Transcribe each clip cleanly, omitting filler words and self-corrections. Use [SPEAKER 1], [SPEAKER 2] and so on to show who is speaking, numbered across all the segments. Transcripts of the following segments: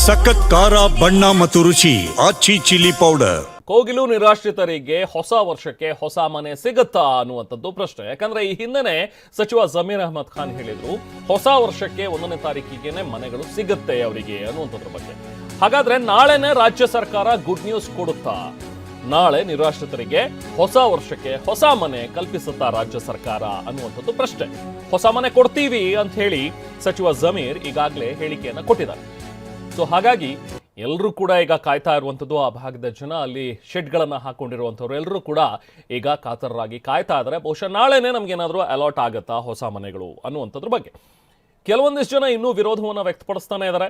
[SPEAKER 1] ಸಖತ್ ಖಾರ ಬಣ್ಣ ಮತ್ತು ರುಚಿ ಆಚಿ ಚಿಲ್ಲಿ ಪೌಡರ್.
[SPEAKER 2] ಕೋಗಿಲು ನಿರಾಶ್ರಿತರಿಗೆ ಹೊಸ ವರ್ಷಕ್ಕೆ ಹೊಸ ಮನೆ ಸಿಗುತ್ತಾ ಅನ್ನುವಂಥದ್ದು ಪ್ರಶ್ನೆ. ಯಾಕಂದ್ರೆ ಈ ಹಿಂದೆನೆ ಸಚಿವ ಜಮೀರ್ ಅಹ್ಮದ್ ಖಾನ್ ಹೇಳಿದ್ರು ಹೊಸ ವರ್ಷಕ್ಕೆ 1ನೇ ತಾರೀಕಿಗೆ ಮನೆಗಳು ಸಿಗುತ್ತೆ ಅವರಿಗೆ ಅನ್ನುವಂಥದ್ರ ಬಗ್ಗೆ. ಹಾಗಾದ್ರೆ ನಾಳೆನೆ ರಾಜ್ಯ ಸರ್ಕಾರ ಗುಡ್ ನ್ಯೂಸ್ ಕೊಡುತ್ತಾ? ನಾಳೆ ನಿರಾಶ್ರಿತರಿಗೆ ಹೊಸ ವರ್ಷಕ್ಕೆ ಹೊಸ ಮನೆ ಕಲ್ಪಿಸುತ್ತಾ ರಾಜ್ಯ ಸರ್ಕಾರ ಅನ್ನುವಂಥದ್ದು ಪ್ರಶ್ನೆ. ಹೊಸ ಮನೆ ಕೊಡ್ತೀವಿ ಅಂತ ಹೇಳಿ ಸಚಿವ ಜಮೀರ್ ಈಗಾಗಲೇ ಹೇಳಿಕೆಯನ್ನ ಕೊಟ್ಟಿದ್ದಾರೆ. ಸೊ ಹಾಗಾಗಿ ಎಲ್ಲರೂ ಕೂಡ ಈಗ ಕಾಯ್ತಾ ಇರುವಂಥದ್ದು, ಆ ಭಾಗದ ಜನ ಅಲ್ಲಿ ಶೆಡ್ಗಳನ್ನು ಹಾಕೊಂಡಿರುವಂಥವ್ರು ಎಲ್ಲರೂ ಕೂಡ ಈಗ ಕಾತರರಾಗಿ ಕಾಯ್ತಾ ಇದ್ದಾರೆ. ಬಹುಶಃ ನಾಳೆನೇ ನಮ್ಗೇನಾದರೂ ಅಲಾಟ್ ಆಗುತ್ತಾ ಹೊಸ ಮನೆಗಳು ಅನ್ನುವಂಥದ್ರ ಬಗ್ಗೆ. ಕೆಲವೊಂದಿಷ್ಟು ಜನ ಇನ್ನೂ ವಿರೋಧವನ್ನು ವ್ಯಕ್ತಪಡಿಸ್ತಾನೆ ಇದ್ದಾರೆ.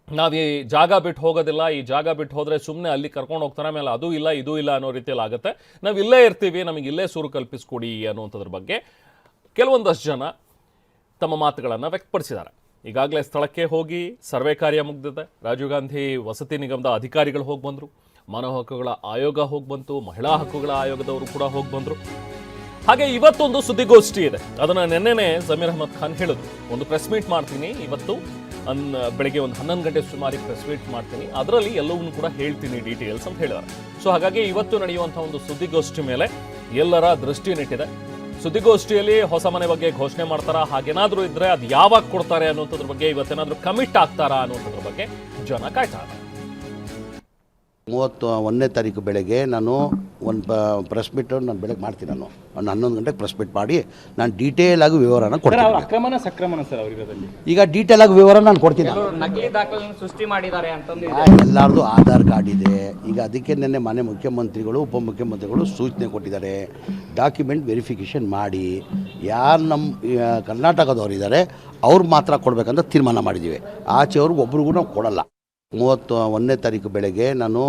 [SPEAKER 2] ನಾವು ಈ ಜಾಗ ಬಿಟ್ಟು ಹೋಗೋದಿಲ್ಲ, ಈ ಜಾಗ ಬಿಟ್ಟು ಹೋದರೆ ಸುಮ್ಮನೆ ಅಲ್ಲಿ ಕರ್ಕೊಂಡು ಹೋಗ್ತಾರೆ, ಆಮೇಲೆ ಅದು ಇಲ್ಲ ಇದು ಇಲ್ಲ ಅನ್ನೋ ರೀತಿಯಲ್ಲಿ ಆಗುತ್ತೆ, ನಾವು ಇಲ್ಲೇ ಇರ್ತೀವಿ, ನಮಗೆ ಇಲ್ಲೇ ಸೂರು ಕಲ್ಪಿಸ್ಕೊಡಿ ಅನ್ನುವಂಥದ್ರ ಬಗ್ಗೆ ಕೆಲವೊಂದಷ್ಟು ಜನ ತಮ್ಮ ಮಾತುಗಳನ್ನು ವ್ಯಕ್ತಪಡಿಸಿದ್ದಾರೆ. ಈಗಾಗಲೇ ಸ್ಥಳಕ್ಕೆ ಹೋಗಿ ಸರ್ವೆ ಕಾರ್ಯ ಮುಗಿದಿದೆ. ರಾಜೀವ್ ಗಾಂಧಿ ವಸತಿ ನಿಗಮದ ಅಧಿಕಾರಿಗಳು ಹೋಗಿ ಬಂದರು, ಮಾನವ ಹಕ್ಕುಗಳ ಆಯೋಗ ಹೋಗಿ ಬಂತು, ಮಹಿಳಾ ಹಕ್ಕುಗಳ ಆಯೋಗದವರು ಕೂಡ ಹೋಗಿ ಬಂದರು. ಹಾಗೆ ಇವತ್ತೊಂದು ಸುದ್ದಿಗೋಷ್ಠಿ ಇದೆ, ಅದನ್ನು ನಿನ್ನೆನೇ ಜಮೀರ್ ಅಹ್ಮದ್ ಖಾನ್ ಹೇಳಿದ್ರು. ಒಂದು ಪ್ರೆಸ್ ಮೀಟ್ ಮಾಡ್ತೀನಿ ಇವತ್ತು, ಬೆಳಗ್ಗೆ ಒಂದು 11 ಗಂಟೆ ಸುಮಾರಿಗೆ ಪ್ರೆಸ್ ಮೀಟ್ ಮಾಡ್ತೀನಿ, ಅದರಲ್ಲಿ ಎಲ್ಲವನ್ನೂ ಕೂಡ ಹೇಳ್ತೀನಿ ಡೀಟೇಲ್ಸ್ ಅಂತ ಹೇಳಿದ್ದಾರೆ. ಸೊ ಹಾಗಾಗಿ ಇವತ್ತು ನಡೆಯುವಂಥ ಒಂದು ಸುದ್ದಿಗೋಷ್ಠಿ ಮೇಲೆ ಎಲ್ಲರ ದೃಷ್ಟಿ ನೆಟ್ಟಿದೆ. ಸುದ್ದಿಗೋಷ್ಠಿಯಲ್ಲಿ ಹೊಸ ಮನೆ ಬಗ್ಗೆ ಘೋಷಣೆ ಮಾಡ್ತಾರಾ, ಹಾಗೇನಾದ್ರೂ ಇದ್ರೆ ಅದು ಯಾವಾಗ ಕೊಡ್ತಾರೆ ಅನ್ನುವಂಥದ್ರ ಬಗ್ಗೆ, ಇವತ್ತೇನಾದ್ರೂ ಕಮಿಟ್ ಆಗ್ತಾರಾ ಅನ್ನುವಂಥದ್ರ ಬಗ್ಗೆ ಜನ ಕಾಯ್ತಾರೆ.
[SPEAKER 3] 31ನೇ ತಾರೀಕು ಬೆಳಗ್ಗೆ ನಾನು ಒಂದು ಪ್ರೆಸ್ ಮೀಟ್ ನಾನು ಬೆಳಗ್ಗೆ ಮಾಡ್ತೀನಿ. ನಾನು ಒಂದು 11 ಗಂಟೆಗೆ ಪ್ರೆಸ್ ಮೀಟ್ ಮಾಡಿ ನಾನು ಡೀಟೇಲ್ ಆಗಿ ವಿವರನ ಕೊಡ್ತೀನಿ.
[SPEAKER 4] ಅಕ್ರಮನ ಸಕ್ರಮನ ಸರ್ ಅವರಿರೋದಲ್ಲಿ
[SPEAKER 3] ಈಗ ಡೀಟೇಲ್ ಆಗಿ ವಿವರ ನಾನು ಕೊಡ್ತೀನಿ.
[SPEAKER 4] ನಕಲಿ ದಾಖಲೆಗಳನ್ನು ಸೃಷ್ಟಿ ಮಾಡಿದ್ದಾರೆ ಅಂತಂದು
[SPEAKER 3] ಎಲ್ಲರದು ಆಧಾರ್ ಕಾರ್ಡ್ ಇದೆ. ಈಗ ಅದಕ್ಕೆ ನಿನ್ನೆ ಮನೆ ಮುಖ್ಯಮಂತ್ರಿಗಳು ಉಪಮುಖ್ಯಮಂತ್ರಿಗಳು ಸೂಚನೆ ಕೊಟ್ಟಿದ್ದಾರೆ, ಡಾಕ್ಯುಮೆಂಟ್ ವೆರಿಫಿಕೇಷನ್ ಮಾಡಿ ಯಾರು ನಮ್ಮ ಕರ್ನಾಟಕದವ್ರು ಇದ್ದಾರೆ ಅವ್ರು ಮಾತ್ರ ಕೊಡಬೇಕಂತ ತೀರ್ಮಾನ ಮಾಡಿದ್ದೀವಿ. ಆಚೆಯವ್ರಿಗೆ ಒಬ್ರಿಗೂ ನಾವು ಕೊಡಲ್ಲ. 31ನೇ ತಾರೀಕು ಬೆಳಗ್ಗೆ ನಾನು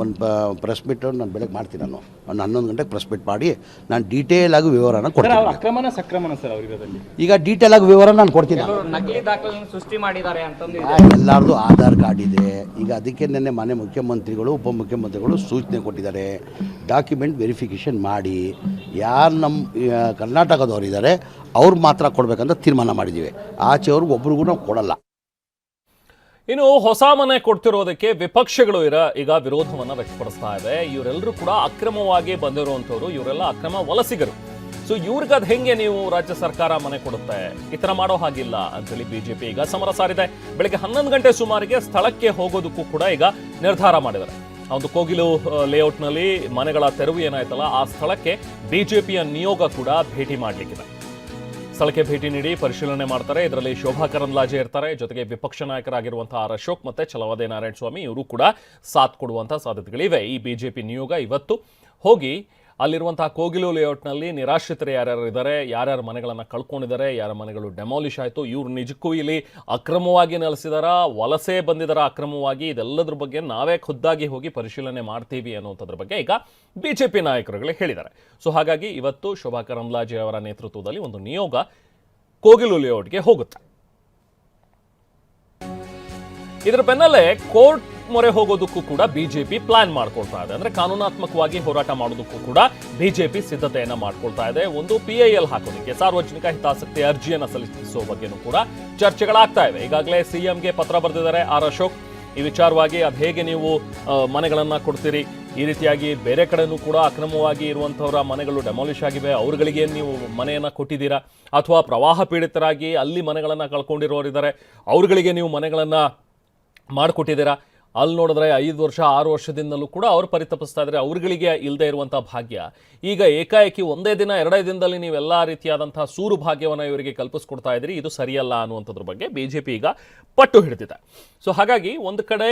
[SPEAKER 3] ಒಂದು ಪ್ರೆಸ್ ಮೀಟ್ ನಾನು ಬೆಳಗ್ಗೆ ಮಾಡ್ತೀನಿ. ನಾನು ಒಂದು 11 ಗಂಟೆಗೆ ಪ್ರೆಸ್ ಮೀಟ್ ಮಾಡಿ ನಾನು ಡೀಟೇಲ್ ಆಗಿ ವಿವರನ ಕೊಡ್ತೀನಿ.
[SPEAKER 4] ಅಕ್ರಮನ ಸಕ್ರಮನ ಸರ್ ಅವರಿರೋದಲ್ಲಿ
[SPEAKER 3] ಈಗ ಡೀಟೇಲ್ ಆಗಿ ವಿವರ ನಾನು ಕೊಡ್ತೀನಿ.
[SPEAKER 4] ನಕಲಿ ದಾಖಲೆಗಳನ್ನು ಸೃಷ್ಟಿ ಮಾಡಿದ್ದಾರೆ ಅಂತಂದು
[SPEAKER 3] ಎಲ್ಲರದು ಆಧಾರ್ ಕಾರ್ಡ್ ಇದೆ. ಈಗ ಅದಕ್ಕೆ ನಿನ್ನೆ ಮನೆ ಮುಖ್ಯಮಂತ್ರಿಗಳು ಉಪಮುಖ್ಯಮಂತ್ರಿಗಳು ಸೂಚನೆ ಕೊಟ್ಟಿದ್ದಾರೆ, ಡಾಕ್ಯುಮೆಂಟ್ ವೆರಿಫಿಕೇಷನ್ ಮಾಡಿ ಯಾರು ನಮ್ಮ ಕರ್ನಾಟಕದವ್ರು ಇದ್ದಾರೆ ಅವ್ರು ಮಾತ್ರ ಕೊಡಬೇಕಂತ ತೀರ್ಮಾನ ಮಾಡಿದ್ದೀವಿ. ಆಚೆಯವ್ರಿಗೆ ಒಬ್ರಿಗೂ ನಾವು ಕೊಡಲ್ಲ.
[SPEAKER 2] ಇನ್ನು ಹೊಸ ಮನೆ ಕೊಡ್ತಿರೋದಕ್ಕೆ ವಿಪಕ್ಷಗಳು ಈಗ ವಿರೋಧವನ್ನು ವ್ಯಕ್ತಪಡಿಸ್ತಾ ಇದೆ. ಇವರೆಲ್ಲರೂ ಕೂಡ ಅಕ್ರಮವಾಗಿ ಬಂದಿರುವಂಥವ್ರು, ಇವರೆಲ್ಲ ಅಕ್ರಮ ವಲಸಿಗರು. ಸೊ ಇವ್ರಿಗದ್ ಹೆಂಗೆ ನೀವು ರಾಜ್ಯ ಸರ್ಕಾರ ಮನೆ ಕೊಡುತ್ತೆ, ಈ ಥರ ಮಾಡೋ ಹಾಗಿಲ್ಲ ಅಂತೇಳಿ ಬಿಜೆಪಿ ಈಗ ಸಮರ ಸಾರಿದೆ. ಬೆಳಗ್ಗೆ 11 ಗಂಟೆ ಸುಮಾರಿಗೆ ಸ್ಥಳಕ್ಕೆ ಹೋಗೋದಕ್ಕೂ ಕೂಡ ಈಗ ನಿರ್ಧಾರ ಮಾಡಿದ್ದಾರೆ. ಆ ಒಂದು ಕೋಗಿಲು ಲೇಔಟ್ನಲ್ಲಿ ಮನೆಗಳ ತೆರವು ಏನಾಯ್ತಲ್ಲ, ಆ ಸ್ಥಳಕ್ಕೆ ಬಿಜೆಪಿಯ ನಿಯೋಗ ಕೂಡ ಭೇಟಿ ಮಾಡಲಿಕ್ಕಿದೆ. ಸ್ಥಳಕ್ಕೆ ಭೇಟಿ ನೀಡಿ ಪರಿಶೀಲನೆ ಮಾಡ್ತಾರೆ. ಇದರಲ್ಲಿ ಶೋಭಾ ಕರಂದ್ಲಾಜೆ ಇರ್ತಾರೆ, ಜೊತೆಗೆ ವಿಪಕ್ಷ ನಾಯಕರಾಗಿರುವಂತಹ ಆರ್ ಅಶೋಕ್ ಮತ್ತೆ ಛಲವಾದಿ ನಾರಾಯಣ ಸ್ವಾಮಿ ಇವರು ಕೂಡ ಸಾಥ್ ಕೊಡುವಂತಹ ಸಾಧ್ಯತೆಗಳಿವೆ. ಈ ಬಿಜೆಪಿ ನಿಯೋಗ ಇವತ್ತು ಹೋಗಿ ಅಲ್ಲಿರುವಂತಹ ಕೋಗಿಲು ಲೇಔಟ್ನಲ್ಲಿ ನಿರಾಶ್ರಿತರು ಯಾರ್ಯಾರು ಇದ್ದಾರೆ, ಯಾರ್ಯಾರ ಮನೆಗಳನ್ನು ಕಳ್ಕೊಂಡಿದ್ದಾರೆ, ಯಾರ ಮನೆಗಳು ಡೆಮಾಲಿಷ್ ಆಯಿತು, ಇವ್ರು ನಿಜಕ್ಕೂ ಇಲ್ಲಿ ಅಕ್ರಮವಾಗಿ ನೆಲೆಸಿದಾರ, ವಲಸೆ ಬಂದಿದಾರ ಅಕ್ರಮವಾಗಿ, ಇದೆಲ್ಲದ್ರ ಬಗ್ಗೆ ನಾವೇ ಖುದ್ದಾಗಿ ಹೋಗಿ ಪರಿಶೀಲನೆ ಮಾಡ್ತೀವಿ ಅನ್ನುವಂಥದ್ರ ಬಗ್ಗೆ ಈಗ ಬಿಜೆಪಿ ನಾಯಕರುಗಳೇ ಹೇಳಿದ್ದಾರೆ. ಸೊ ಹಾಗಾಗಿ ಇವತ್ತು ಶೋಭಾ ಕರಂದ್ಲಾಜೆ ಅವರ ನೇತೃತ್ವದಲ್ಲಿ ಒಂದು ನಿಯೋಗ ಕೋಗಿಲು ಲೇಔಟ್ಗೆ ಹೋಗುತ್ತೆ. ಇದರ ಬೆನ್ನಲ್ಲೇ ಕೋರ್ಟ್ ಮೊರೆ ಹೋಗೋದಕ್ಕೂ ಕೂಡ ಬಿಜೆಪಿ ಪ್ಲಾನ್ ಮಾಡ್ಕೊಳ್ತಾ ಇದೆ. ಅಂದ್ರೆ ಕಾನೂನಾತ್ಮಕವಾಗಿ ಹೋರಾಟ ಮಾಡೋದಕ್ಕೂ ಕೂಡ ಬಿಜೆಪಿ ಸಿದ್ಧತೆಯನ್ನ ಮಾಡ್ಕೊಳ್ತಾ ಇದೆ. ಒಂದು PIL ಹಾಕೋದಕ್ಕೆ, ಸಾರ್ವಜನಿಕ ಹಿತಾಸಕ್ತಿ ಅರ್ಜಿಯನ್ನ ಸಲ್ಲಿಸುವ ಬಗ್ಗೆನೂ ಕೂಡ ಚರ್ಚೆಗಳಾಗ್ತಾ ಇವೆ. ಈಗಾಗಲೇ CMಗೆ ಪತ್ರ ಬರೆದಿದ್ದಾರೆ ಆರ್ ಅಶೋಕ್. ಈ ವಿಚಾರವಾಗಿ ಅದು ಹೇಗೆ ನೀವು ಮನೆಗಳನ್ನ ಕೊಡ್ತೀರಿ, ಈ ರೀತಿಯಾಗಿ ಬೇರೆ ಕಡೆನೂ ಕೂಡ ಅಕ್ರಮವಾಗಿ ಇರುವಂಥವರ ಮನೆಗಳು ಡೆಮಾಲಿಷ್ ಆಗಿವೆ, ಅವ್ರುಗಳಿಗೆ ನೀವು ಮನೆಯನ್ನ ಕೊಟ್ಟಿದ್ದೀರಾ, ಅಥವಾ ಪ್ರವಾಹ ಪೀಡಿತರಾಗಿ ಅಲ್ಲಿ ಮನೆಗಳನ್ನ ಕಳ್ಕೊಂಡಿರೋರಿದ್ದಾರೆ ಅವ್ರುಗಳಿಗೆ ನೀವು ಮನೆಗಳನ್ನ ಮಾಡಿಕೊಟ್ಟಿದ್ದೀರಾ. ಅಲ್ಲಿ ನೋಡಿದ್ರೆ 5 ವರ್ಷ 6 ವರ್ಷದಿಂದಲೂ ಕೂಡ ಅವ್ರು ಪರಿತಪಿಸ್ತಾ ಇದ್ದಾರೆ, ಅವ್ರುಗಳಿಗೆ ಇಲ್ಲದೆ ಇರುವಂಥ ಭಾಗ್ಯ ಈಗ ಏಕಾಏಕಿ ಒಂದೇ ದಿನ 2 ದಿನದಲ್ಲಿ ನೀವೆಲ್ಲ ರೀತಿಯಾದಂತಹ ಸೂರು ಭಾಗ್ಯವನ್ನು ಇವರಿಗೆ ಕಲ್ಪಿಸ್ಕೊಡ್ತಾ ಇದ್ದೀರಿ, ಇದು ಸರಿಯಲ್ಲ ಅನ್ನುವಂಥದ್ರ ಬಗ್ಗೆ ಬಿಜೆಪಿ ಈಗ ಪಟ್ಟು ಹಿಡಿದಿದೆ. ಸೊ ಹಾಗಾಗಿ ಒಂದು ಕಡೆ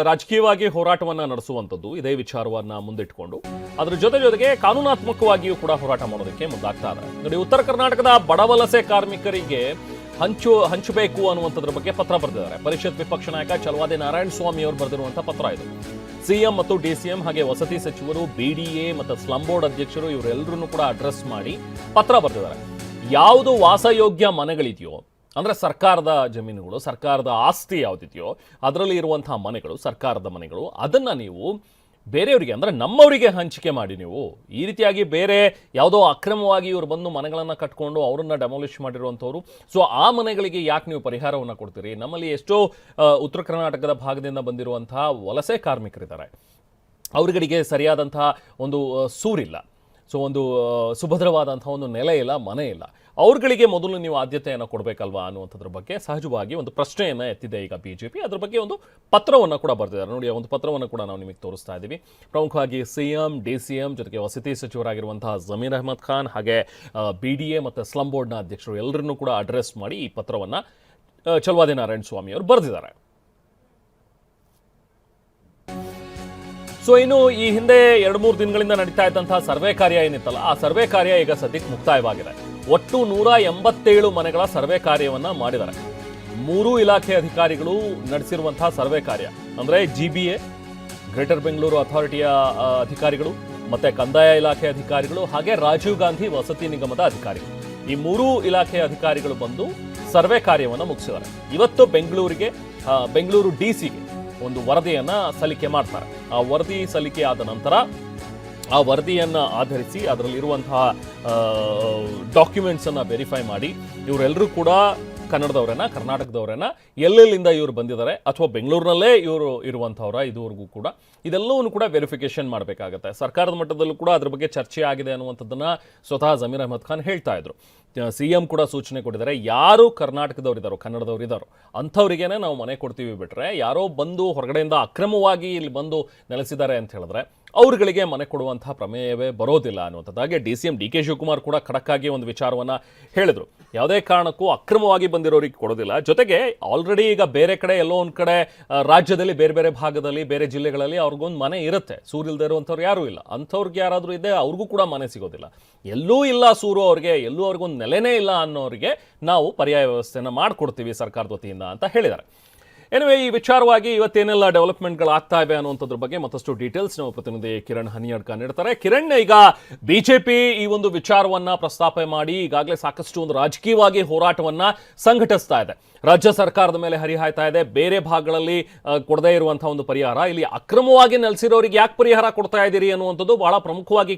[SPEAKER 2] ರಾಜಕೀಯವಾಗಿ ಹೋರಾಟವನ್ನು ನಡೆಸುವಂಥದ್ದು ಇದೇ ವಿಚಾರವನ್ನು ಮುಂದಿಟ್ಕೊಂಡು, ಅದರ ಜೊತೆಗೆ ಕಾನೂನಾತ್ಮಕವಾಗಿಯೂ ಕೂಡ ಹೋರಾಟ ಮಾಡೋದಕ್ಕೆ ಮುಂದಾಗ್ತಾ ಇದೆ. ನೋಡಿ, ಉತ್ತರ ಕರ್ನಾಟಕದ ಬಡವಲಸೆ ಕಾರ್ಮಿಕರಿಗೆ ಹಂಚಬೇಕು ಅನ್ನುವಂಥದ್ರ ಬಗ್ಗೆ ಪತ್ರ ಬರೆದಿದ್ದಾರೆ. ಪರಿಷತ್ ವಿಪಕ್ಷ ನಾಯಕ ಛಲವಾದಿ ನಾರಾಯಣ ಸ್ವಾಮಿ ಅವರು ಬರೆದಿರುವಂತಹ ಪತ್ರ ಇದು. CM ಮತ್ತು DCM ಹಾಗೆ ವಸತಿ ಸಚಿವರು, BDA ಮತ್ತು ಸ್ಲಂ ಬೋರ್ಡ್ ಅಧ್ಯಕ್ಷರು ಇವರೆಲ್ಲರನ್ನು ಕೂಡ ಅಡ್ರೆಸ್ ಮಾಡಿ ಪತ್ರ ಬರೆದಿದ್ದಾರೆ. ಯಾವುದು ವಾಸಯೋಗ್ಯ ಮನೆಗಳಿದೆಯೋ, ಅಂದ್ರೆ ಸರ್ಕಾರದ ಜಮೀನುಗಳು, ಸರ್ಕಾರದ ಆಸ್ತಿ ಯಾವುದಿದೆಯೋ ಅದರಲ್ಲಿ ಇರುವಂತಹ ಮನೆಗಳು, ಸರ್ಕಾರದ ಮನೆಗಳು, ಅದನ್ನ ನೀವು ಬೇರೆಯವರಿಗೆ ಅಂದರೆ ನಮ್ಮವರಿಗೆ ಹಂಚಿಕೆ ಮಾಡಿ ನೀವು. ಈ ರೀತಿಯಾಗಿ ಬೇರೆ ಯಾವುದೋ ಅಕ್ರಮವಾಗಿ ಇವರು ಬಂದು ಮನೆಗಳನ್ನು ಕಟ್ಕೊಂಡು ಅವರನ್ನು ಡೆಮಾಲಿಷ್ ಮಾಡಿರುವಂಥವ್ರು, ಸೊ ಆ ಮನೆಗಳಿಗೆ ಯಾಕೆ ನೀವು ಪರಿಹಾರವನ್ನು ಕೊಡ್ತೀರಿ? ನಮ್ಮಲ್ಲಿ ಎಷ್ಟೋ ಉತ್ತರ ಕರ್ನಾಟಕದ ಭಾಗದಿಂದ ಬಂದಿರುವಂತಹ ವಲಸೆ ಕಾರ್ಮಿಕರಿದ್ದಾರೆ, ಅವರುಗಳಿಗೆ ಸರಿಯಾದಂತಹ ಒಂದು ಸೂರಿಲ್ಲ, ಸೊ ಒಂದು ಸುಭದ್ರವಾದಂಥ ಒಂದು ನೆಲೆ ಇಲ್ಲ, ಮನೆ ಇಲ್ಲ. ಅವ್ರುಗಳಿಗೆ ಮೊದಲು ನೀವು ಆದ್ಯತೆಯನ್ನು ಕೊಡಬೇಕಲ್ವಾ ಅನ್ನುವಂಥದ್ರ ಬಗ್ಗೆ ಸಹಜವಾಗಿ ಒಂದು ಪ್ರಶ್ನೆಯನ್ನು ಎತ್ತಿದೆ ಈಗ ಬಿಜೆಪಿ. ಅದ್ರ ಬಗ್ಗೆ ಒಂದು ಪತ್ರವನ್ನು ಕೂಡ ಬರೆದಿದ್ದಾರೆ. ನೋಡಿ, ಆ ಒಂದು ಪತ್ರವನ್ನು ಕೂಡ ನಾವು ನಿಮಗೆ ತೋರಿಸ್ತಾ ಇದ್ದೀವಿ. ಪ್ರಮುಖವಾಗಿ ಸಿಎಂ, DCM ಜೊತೆಗೆ ವಸತಿ ಸಚಿವರಾಗಿರುವಂತಹ ಜಮೀರ್ ಅಹ್ಮದ್ ಖಾನ್, ಹಾಗೆ BDA ಮತ್ತು ಸ್ಲಂ ಬೋರ್ಡ್ನ ಅಧ್ಯಕ್ಷರು ಎಲ್ಲರನ್ನೂ ಕೂಡ ಅಡ್ರೆಸ್ ಮಾಡಿ ಈ ಪತ್ರವನ್ನು ಚಲವಾದಿ ನಾರಾಯಣ ಸ್ವಾಮಿ ಅವರು ಬರೆದಿದ್ದಾರೆ. ಸೊ ಇನ್ನು ಈ ಹಿಂದೆ 2-3 ದಿನಗಳಿಂದ ನಡೀತಾ ಇದ್ದಂತಹ ಸರ್ವೆ ಕಾರ್ಯ ಏನಿತ್ತಲ್ಲ, ಆ ಸರ್ವೆ ಕಾರ್ಯ ಈಗ ಸದ್ಯಕ್ಕೆ ಮುಕ್ತಾಯವಾಗಿದೆ. ಒಟ್ಟು 187 ಮನೆಗಳ ಸರ್ವೆ ಕಾರ್ಯವನ್ನ ಮಾಡಿದ್ದಾರೆ. 3 ಇಲಾಖೆ ಅಧಿಕಾರಿಗಳು ನಡೆಸಿರುವಂತಹ ಸರ್ವೆ ಕಾರ್ಯ ಅಂದ್ರೆ GBA, ಗ್ರೇಟರ್ ಬೆಂಗಳೂರು ಅಥಾರಿಟಿಯ ಅಧಿಕಾರಿಗಳು, ಮತ್ತೆ ಕಂದಾಯ ಇಲಾಖೆ ಅಧಿಕಾರಿಗಳು, ಹಾಗೆ ರಾಜೀವ್ ಗಾಂಧಿ ವಸತಿ ನಿಗಮದ ಅಧಿಕಾರಿಗಳು. ಈ 3 ಇಲಾಖೆ ಅಧಿಕಾರಿಗಳು ಬಂದು ಸರ್ವೆ ಕಾರ್ಯವನ್ನು ಮುಗಿಸಿದ್ದಾರೆ. ಇವತ್ತು ಬೆಂಗಳೂರು DC-ಗೆ ಒಂದು ವರದಿಯನ್ನ ಸಲ್ಲಿಕೆ ಮಾಡ್ತಾರೆ. ಆ ವರದಿ ಸಲ್ಲಿಕೆ ಆದ ನಂತರ ಆ ವರದಿಯನ್ನು ಆಧರಿಸಿ ಅದರಲ್ಲಿರುವಂತಹ ಡಾಕ್ಯುಮೆಂಟ್ಸ್ ಅನ್ನ ವೆರಿಫೈ ಮಾಡಿ ಇವರೆಲ್ಲರೂ ಕೂಡ ಕನ್ನಡದವರನ್ನ, ಕರ್ನಾಟಕದವರನ್ನ, ಎಲ್ಲೆಲ್ಲಿಂದ ಇವರು ಬಂದಿದ್ದಾರೆ ಅಥವಾ ಬೆಂಗಳೂರಿನಲ್ಲೇ ಇವರು ಇರುವಂಥವ್ರ, ಇದುವರೆಗೂ ಕೂಡ ಇದೆಲ್ಲವನ್ನು ಕೂಡ ವೆರಿಫಿಕೇಶನ್ ಮಾಡಬೇಕಾಗತ್ತೆ. ಸರ್ಕಾರದ ಮಟ್ಟದಲ್ಲೂ ಕೂಡ ಅದ್ರ ಬಗ್ಗೆ ಚರ್ಚೆ ಆಗಿದೆ ಅನ್ನುವಂಥದ್ದನ್ನ ಸ್ವತಃ ಜಮೀರ್ ಅಹ್ಮದ್ ಖಾನ್ ಹೇಳ್ತಾ ಇದ್ರು. CM ಕೂಡ ಸೂಚನೆ ಕೊಟ್ಟಿದ್ದಾರೆ, ಯಾರು ಕರ್ನಾಟಕದವರಿದ್ದಾರೋ, ಕನ್ನಡದವರಿದ್ದಾರೋ ಅಂಥವ್ರಿಗೇನೆ ನಾವು ಮನೆ ಕೊಡ್ತೀವಿ, ಬಿಟ್ರೆ ಯಾರೋ ಬಂದು ಹೊರಗಡೆಯಿಂದ ಅಕ್ರಮವಾಗಿ ಇಲ್ಲಿ ಬಂದು ನೆಲೆಸಿದ್ದಾರೆ ಅಂತ ಹೇಳಿದ್ರೆ ಅವ್ರುಗಳಿಗೆ ಮನೆ ಕೊಡುವಂತಹ ಪ್ರಮೇಯವೇ ಬರೋದಿಲ್ಲ ಅನ್ನುವಂಥದ್ದಾಗೆ DCM DK ಶಿವಕುಮಾರ್ ಕೂಡ ಖಡಕ್ ಆಗಿ ಒಂದು ವಿಚಾರವನ್ನ ಹೇಳಿದ್ರು. ಯಾವುದೇ ಕಾರಣಕ್ಕೂ ಅಕ್ರಮವಾಗಿ ಬಂದಿರೋರಿಗೆ ಕೊಡೋದಿಲ್ಲ. ಜೊತೆಗೆ ಆಲ್ರೆಡಿ ಈಗ ಬೇರೆ ಕಡೆ ಎಲ್ಲೋ ಒಂದು ಕಡೆ ರಾಜ್ಯದಲ್ಲಿ ಬೇರೆ ಬೇರೆ ಭಾಗದಲ್ಲಿ ಬೇರೆ ಜಿಲ್ಲೆಗಳಲ್ಲಿ ಅವ್ರಿಗೊಂದು ಮನೆ ಇರುತ್ತೆ, ಸೂರಿಲ್ದೇ ಇರುವಂಥವ್ರು ಯಾರೂ ಇಲ್ಲ. ಅಂಥವ್ರಿಗೆ ಯಾರಾದರೂ ಇದೆ ಅವ್ರಿಗೂ ಕೂಡ ಮನೆ ಸಿಗೋದಿಲ್ಲ. ಎಲ್ಲೂ ಇಲ್ಲ ಸೂರು ಅವ್ರಿಗೆ, ಎಲ್ಲೂ ಅವ್ರಿಗೊಂದು ನೆಲೆನೇ ಇಲ್ಲ ಅನ್ನೋರಿಗೆ ನಾವು ಪರ್ಯಾಯ ವ್ಯವಸ್ಥೆನ ಮಾಡಿಕೊಡ್ತೀವಿ ಸರ್ಕಾರದ ವತಿಯಿಂದ ಅಂತ ಹೇಳಿದ್ದಾರೆ. ಎನಿವೆ, ಈ ವಿಚಾರವಾಗಿ ಇವತ್ತೇನೆಲ್ಲ ಡೆವಲಪ್ಮೆಂಟ್ಗಳು ಆಗ್ತಾ ಇವೆ ಅನ್ನುವಂಥದ್ರ ಬಗ್ಗೆ ಮತ್ತಷ್ಟು ಡೀಟೇಲ್ಸ್ ನಮ್ಮ ಪ್ರತಿನಿಧಿ ಕಿರಣ್ ಹನಿಯಡ್ಕ ನೀಡ್ತಾರೆ. ಕಿರಣ್, ಈಗ ಬಿಜೆಪಿ ಈ ಒಂದು ವಿಚಾರವನ್ನ ಪ್ರಸ್ತಾಪ ಮಾಡಿ ಈಗಾಗಲೇ ಸಾಕಷ್ಟು ಒಂದು ರಾಜಕೀಯವಾಗಿ ಹೋರಾಟವನ್ನ ಸಂಘಟಿಸ್ತಾ ಇದೆ. ರಾಜ್ಯ ಸರ್ಕಾರದ ಮೇಲೆ ಹರಿಹಾಯ್ತಾ ಇದೆ. ಬೇರೆ ಭಾಗಗಳಲ್ಲಿ ಕೊಡದೇ ಇರುವಂತಹ ಒಂದು ಪರಿಹಾರ, ಇಲ್ಲಿ ಅಕ್ರಮವಾಗಿ ನೆಲೆಸಿರೋರಿಗೆ ಯಾಕೆ ಪರಿಹಾರ ಕೊಡ್ತಾ ಇದ್ದೀರಿ ಅನ್ನುವಂಥದ್ದು ಬಹಳ ಪ್ರಮುಖವಾಗಿ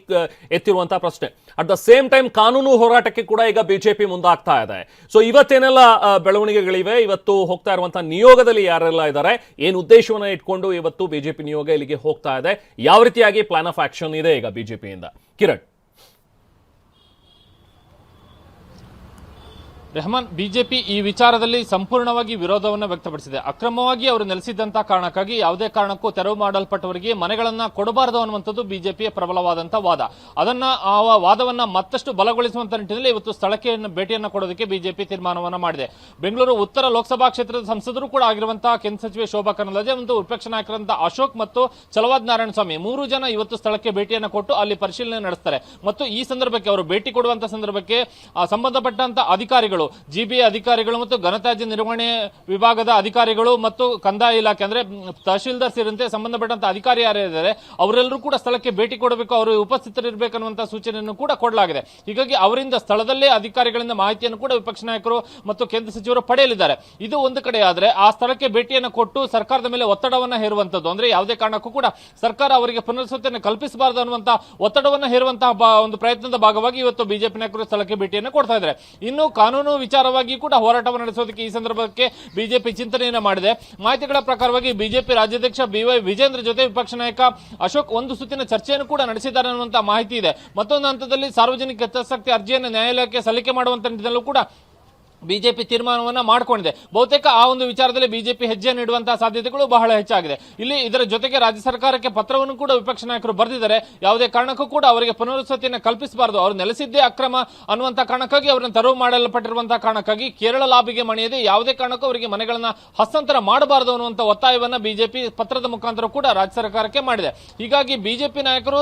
[SPEAKER 2] ಎತ್ತಿರುವಂತಹ ಪ್ರಶ್ನೆ. ಅಟ್ ದ ಸೇಮ್ ಟೈಮ್ ಕಾನೂನು ಹೋರಾಟಕ್ಕೆ ಕೂಡ ಈಗ ಬಿಜೆಪಿ ಮುಂದಾಗ್ತಾ ಇದೆ. ಸೊ ಇವತ್ತೇನೆಲ್ಲ ಬೆಳವಣಿಗೆಗಳಿವೆ, ಇವತ್ತು ಹೋಗ್ತಾ ಇರುವಂತಹ ನಿಯೋಗದಲ್ಲಿ ಯಾರೆಲ್ಲ ಇದ್ದಾರೆ, ಏನು ಉದ್ದೇಶವನ್ನ ಇಟ್ಕೊಂಡು ಇವತ್ತು ಬಿಜೆಪಿ ನಿಯೋಗ ಇಲ್ಲಿಗೆ ಹೋಗ್ತಾ ಇದೆ, ಯಾವ ರೀತಿಯಾಗಿ ಪ್ಲಾನ್ ಆಫ್ ಆಕ್ಷನ್ ಇದೆ ಈಗ ಬಿಜೆಪಿಯಿಂದ? ಕಿರಣ್.
[SPEAKER 5] ರೆಹಮಾನ್, ಬಿಜೆಪಿ ಈ ವಿಚಾರದಲ್ಲಿ ಸಂಪೂರ್ಣವಾಗಿ ವಿರೋಧವನ್ನು ವ್ಯಕ್ತಪಡಿಸಿದೆ. ಅಕ್ರಮವಾಗಿ ಅವರು ನೆಲೆಸಿದ್ದಂತಹ ಕಾರಣಕ್ಕಾಗಿ ಯಾವುದೇ ಕಾರಣಕ್ಕೂ ತೆರವು ಮಾಡಲ್ಪಟ್ಟವರಿಗೆ ಮನೆಗಳನ್ನ ಕೊಡಬಾರದು ಅನ್ನುವಂಥದ್ದು ಬಿಜೆಪಿಯ ಪ್ರಬಲವಾದಂತಹ ವಾದ. ಆ ವಾದವನ್ನ ಮತ್ತಷ್ಟು ಬಲಗೊಳಿಸುವಂತ ನಿಟ್ಟಿನಲ್ಲಿ ಇವತ್ತು ಸ್ಥಳಕ್ಕೆ ಭೇಟಿಯನ್ನು ಕೊಡೋದಕ್ಕೆ ಬಿಜೆಪಿ ತೀರ್ಮಾನವನ್ನ ಮಾಡಿದೆ. ಬೆಂಗಳೂರು ಉತ್ತರ ಲೋಕಸಭಾ ಕ್ಷೇತ್ರದ ಸಂಸದರು ಕೂಡ ಆಗಿರುವಂತಹ ಕೇಂದ್ರ ಸಚಿವೆ ಶೋಭಾ ಕರಂದ್ಲಾಜೆ ಮತ್ತು ವಿಪಕ್ಷ ನಾಯಕರಂತ ಅಶೋಕ್ ಮತ್ತು ಚಲವಾದಿ ನಾರಾಯಣ ಸ್ವಾಮಿ 3 ಜನ ಇವತ್ತು ಸ್ಥಳಕ್ಕೆ ಭೇಟಿಯನ್ನು ಕೊಟ್ಟು ಅಲ್ಲಿ ಪರಿಶೀಲನೆ ನಡೆಸ್ತಾರೆ. ಮತ್ತು ಈ ಸಂದರ್ಭಕ್ಕೆ ಅವರು ಭೇಟಿ ಕೊಡುವಂತಹ ಸಂದರ್ಭಕ್ಕೆ ಸಂಬಂಧಪಟ್ಟಂತ ಅಧಿಕಾರಿಗಳು, GBA ಅಧಿಕಾರಿಗಳು ಮತ್ತು ಘನತ್ಯಾಜ್ಯ ನಿರ್ವಹಣೆ ವಿಭಾಗದ ಅಧಿಕಾರಿಗಳು ಮತ್ತು ಕಂದಾಯ ಇಲಾಖೆ ಅಂದ್ರೆ ತಹಶೀಲ್ದಾರ್ ಸೇರಿದಂತೆ ಸಂಬಂಧಪಟ್ಟಂತ ಅಧಿಕಾರಿ ಯಾರಿದ್ದಾರೆ ಅವರೆಲ್ಲರೂ ಕೂಡ ಸ್ಥಳಕ್ಕೆ ಭೇಟಿ ಕೊಡಬೇಕು, ಅವರು ಉಪಸ್ಥಿತರಿರಬೇಕನ್ನುವಂತಹ ಸೂಚನೆಯನ್ನು ಕೂಡ ಕೊಡಲಾಗಿದೆ. ಹೀಗಾಗಿ ಅವರಿಂದ ಸ್ಥಳದಲ್ಲೇ ಅಧಿಕಾರಿಗಳಿಂದ ಮಾಹಿತಿಯನ್ನು ಕೂಡ ವಿಪಕ್ಷ ನಾಯಕರು ಮತ್ತು ಕೇಂದ್ರ ಸಚಿವರು ಪಡೆಯಲಿದ್ದಾರೆ. ಇದು ಒಂದು ಕಡೆ ಆದರೆ, ಆ ಸ್ಥಳಕ್ಕೆ ಭೇಟಿಯನ್ನು ಕೊಟ್ಟು ಸರ್ಕಾರದ ಮೇಲೆ ಒತ್ತಡವನ್ನು ಹೇರುವಂತದ್ದು, ಅಂದ್ರೆ ಯಾವುದೇ ಕಾರಣಕ್ಕೂ ಕೂಡ ಸರ್ಕಾರ ಅವರಿಗೆ ಪುನರ್ವಸತಿಯನ್ನು ಕಲ್ಪಿಸಬಾರದು ಅನ್ನುವಂತಹ ಒತ್ತಡವನ್ನು ಹೇರುವಂತಹ ಒಂದು ಪ್ರಯತ್ನದ ಭಾಗವಾಗಿ ಇವತ್ತು ಬಿಜೆಪಿ ನಾಯಕರು ಸ್ಥಳಕ್ಕೆ ಭೇಟಿಯನ್ನು ಕೊಡ್ತಾ ಇದ್ದಾರೆ. ಇನ್ನು ಕಾನೂನು ವಿಚಾರವಾಗಿ ಕೂಡ ಹೋರಾಟವನ್ನು ನಡೆಸೋದಕ್ಕೆ ಈ ಸಂದರ್ಭಕ್ಕೆ ಬಿಜೆಪಿ ಚಿಂತನೆಯನ್ನು ಮಾಡಿದೆ. ಮಾಹಿತಿಗಳ ಪ್ರಕಾರವಾಗಿ ಬಿಜೆಪಿ ರಾಜ್ಯಾಧ್ಯಕ್ಷ BY ವಿಜೇಂದ್ರ ಜೊತೆ ವಿಪಕ್ಷ ನಾಯಕ ಅಶೋಕ್ ಒಂದು ಸುತ್ತಿನ ಚರ್ಚೆಯನ್ನು ಕೂಡ ನಡೆಸಿದ್ದಾರೆ ಅನ್ನುವಂತಹ ಮಾಹಿತಿ ಇದೆ. ಮತ್ತೊಂದು ಹಂತದಲ್ಲಿ ಸಾರ್ವಜನಿಕ ಹಿತಾಸಕ್ತಿ ಅರ್ಜಿಯನ್ನು ನ್ಯಾಯಾಲಯಕ್ಕೆ ಸಲ್ಲಿಕೆ ಮಾಡುವಂತ ನಿಟ್ಟಿನಲ್ಲೂ ಕೂಡ ಬಿಜೆಪಿ ತೀರ್ಮಾನವನ್ನ ಮಾಡಿಕೊಂಡಿದೆ. ಬಹುತೇಕ ಆ ಒಂದು ವಿಚಾರದಲ್ಲಿ ಬಿಜೆಪಿ ಹೆಜ್ಜೆ ನೀಡುವಂತಹ ಸಾಧ್ಯತೆಗಳು ಬಹಳ ಹೆಚ್ಚಾಗಿದೆ. ಇದರ ಜೊತೆಗೆ ರಾಜ್ಯ ಸರ್ಕಾರಕ್ಕೆ ಪತ್ರವನ್ನು ಕೂಡ ವಿಪಕ್ಷ ನಾಯಕರು ಬರೆದಿದ್ದಾರೆ. ಯಾವುದೇ ಕಾರಣಕ್ಕೂ ಕೂಡ ಅವರಿಗೆ ಪುನರ್ವಸತಿಯನ್ನು ಕಲ್ಪಿಸಬಾರದು, ಅವರು ನೆಲೆಸಿದ್ದೇ ಅಕ್ರಮ ಅನ್ನುವಂತಹ ಕಾರಣಕ್ಕಾಗಿ ಅವರನ್ನು ತೆರವು ಮಾಡಲ್ಪಟ್ಟಿರುವಂತಹ ಕಾರಣಕ್ಕಾಗಿ ಕೇರಳ ಲಾಬಿಗೆ ಮಣಿಯದೆ ಯಾವುದೇ ಕಾರಣಕ್ಕೂ ಅವರಿಗೆ ಮನೆಗಳನ್ನ ಹಸ್ತಾಂತರ ಮಾಡಬಾರದು ಅನ್ನುವಂತಹ ಒತ್ತಾಯವನ್ನ ಬಿಜೆಪಿ ಪತ್ರದ ಮುಖಾಂತರ ಕೂಡ ರಾಜ್ಯ ಸರ್ಕಾರಕ್ಕೆ ಮಾಡಿದೆ. ಹೀಗಾಗಿ ಬಿಜೆಪಿ ನಾಯಕರು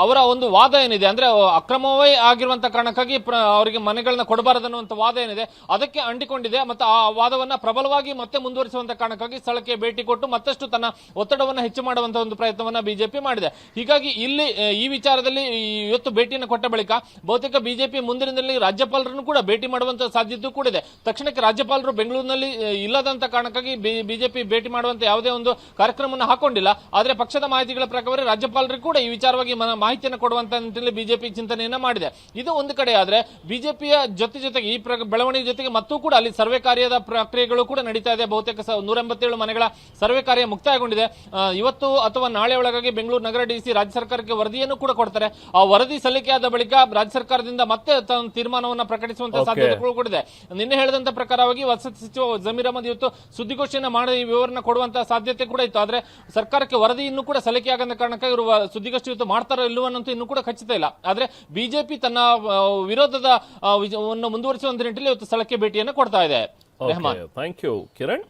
[SPEAKER 5] ಅವರ ಒಂದು ವಾದ ಏನಿದೆ ಅಂದ್ರೆ ಅಕ್ರಮವೇ ಆಗಿರುವಂತಹ ಕಾರಣಕ್ಕಾಗಿ ಅವರಿಗೆ ಮನೆಗಳನ್ನ ಕೊಡಬಾರದು ಅನ್ನುವಂಥ ವಾದ ಏನಿದೆ ಅದಕ್ಕೆ ಅಂಟಿಕೊಂಡಿದೆ ಮತ್ತು ಆ ವಾದವನ್ನ ಪ್ರಬಲವಾಗಿ ಮತ್ತೆ ಮುಂದುವರಿಸುವಂತ ಕಾರಣಕ್ಕಾಗಿ ಸ್ಥಳಕ್ಕೆ ಭೇಟಿ ಕೊಟ್ಟು ಮತ್ತಷ್ಟು ತನ್ನ ಒತ್ತಡವನ್ನು ಹೆಚ್ಚು ಮಾಡುವಂತಹ ಒಂದು ಪ್ರಯತ್ನವನ್ನ ಬಿಜೆಪಿ ಮಾಡಿದೆ. ಹೀಗಾಗಿ ಇಲ್ಲಿ ಈ ವಿಚಾರದಲ್ಲಿ ಇವತ್ತು ಭೇಟಿಯನ್ನು ಕೊಟ್ಟ ಬಳಿಕ ಬಹುತೇಕ ಬಿಜೆಪಿ ಮುಂದಿನ ದಿನದಲ್ಲಿ ರಾಜ್ಯಪಾಲರನ್ನು ಕೂಡ ಭೇಟಿ ಮಾಡುವಂತಹ ಸಾಧ್ಯತೆ ಕೂಡ ಇದೆ. ತಕ್ಷಣಕ್ಕೆ ರಾಜ್ಯಪಾಲರು ಬೆಂಗಳೂರಿನಲ್ಲಿ ಇಲ್ಲದಂತ ಕಾರಣಕ್ಕಾಗಿ ಬಿಜೆಪಿ ಭೇಟಿ ಮಾಡುವಂತ ಯಾವುದೇ ಒಂದು ಕಾರ್ಯಕ್ರಮವನ್ನು ಹಾಕೊಂಡಿಲ್ಲ. ಆದರೆ ಪಕ್ಷದ ಮಾಹಿತಿಗಳ ಪ್ರಕಾರ ರಾಜ್ಯಪಾಲರಿಗೆ ಕೂಡ ಈ ವಿಚಾರವಾಗಿ ಮಾಹಿತಿಯನ್ನು ಕೊಡುವಂತ ನಿಟ್ಟಿನಲ್ಲಿ ಬಿಜೆಪಿ ಚಿಂತನೆಯನ್ನ ಮಾಡಿದೆ. ಇದು ಒಂದು ಕಡೆ ಆದ್ರೆ ಬಿಜೆಪಿಯ ಜೊತೆಗೆ ಈ ಬೆಳವಣಿಗೆ ಜೊತೆಗೆ ಮತ್ತೂ ಕೂಡ ಅಲ್ಲಿ ಸರ್ವೆ ಕಾರ್ಯದ ಪ್ರಕ್ರಿಯೆಗಳು ಕೂಡ ನಡೀತಾ ಇದೆ. ಬಹುತೇಕ 187 ಮನೆಗಳ ಸರ್ವೆ ಕಾರ್ಯ ಮುಕ್ತಾಯಗೊಂಡಿದೆ. ಇವತ್ತು ಅಥವಾ ನಾಳೆ ಒಳಗಾಗಿ ಬೆಂಗಳೂರು ನಗರ ಡಿಸಿ ರಾಜ್ಯ ಸರ್ಕಾರಕ್ಕೆ ವರದಿಯನ್ನು ಕೂಡ ಕೊಡ್ತಾರೆ. ಆ ವರದಿ ಸಲ್ಲಿಕೆಯಾದ ಬಳಿಕ ರಾಜ್ಯ ಸರ್ಕಾರದಿಂದ ಮತ್ತೆ ತನ್ನ ತೀರ್ಮಾನವನ್ನು ಪ್ರಕಟಿಸುವಂತಹ ಸಾಧ್ಯತೆಗಳು ಕೂಡ ಇದೆ. ನಿನ್ನೆ ಹೇಳಿದಂತ ಪ್ರಕಾರವಾಗಿ ವಸತಿ ಸಚಿವ ಜಮೀರ್ ಅಹಮದ್ ಇವತ್ತು ಸುದ್ದಿಗೋಷ್ಠಿಯನ್ನು ಮಾಡಿ ವಿವರಣೆ ಕೊಡುವಂತಹ ಸಾಧ್ಯತೆ ಕೂಡ ಇತ್ತು. ಆದ್ರೆ ಸರ್ಕಾರಕ್ಕೆ ವರದಿ ಇನ್ನೂ ಕೂಡ ಸಲ್ಲಿಕೆಯಾಗದ ಕಾರಣಕ್ಕಾಗಿ ಇವರು ಸುದ್ದಿಗೋಷ್ಠಿ ಇವತ್ತು ಮಾಡ್ತಾರೋ ಇಲ್ಲವನ್ನಂತೂ ಇನ್ನೂ ಕೂಡ ಖಚಿತ ಇಲ್ಲ. ಆದ್ರೆ ಬಿಜೆಪಿ ತನ್ನ ವಿರೋಧದ ಮುಂದುವರಿಸುವಂತ ನಿಟ್ಟಿನಲ್ಲಿ ಇವತ್ತು ಸ್ಥಳಕ್ಕೆ ಭೇಟಿಯನ್ನು ಕೊಡ್ತಾ ಇದೆ. Rehman,
[SPEAKER 2] thank you Kiran.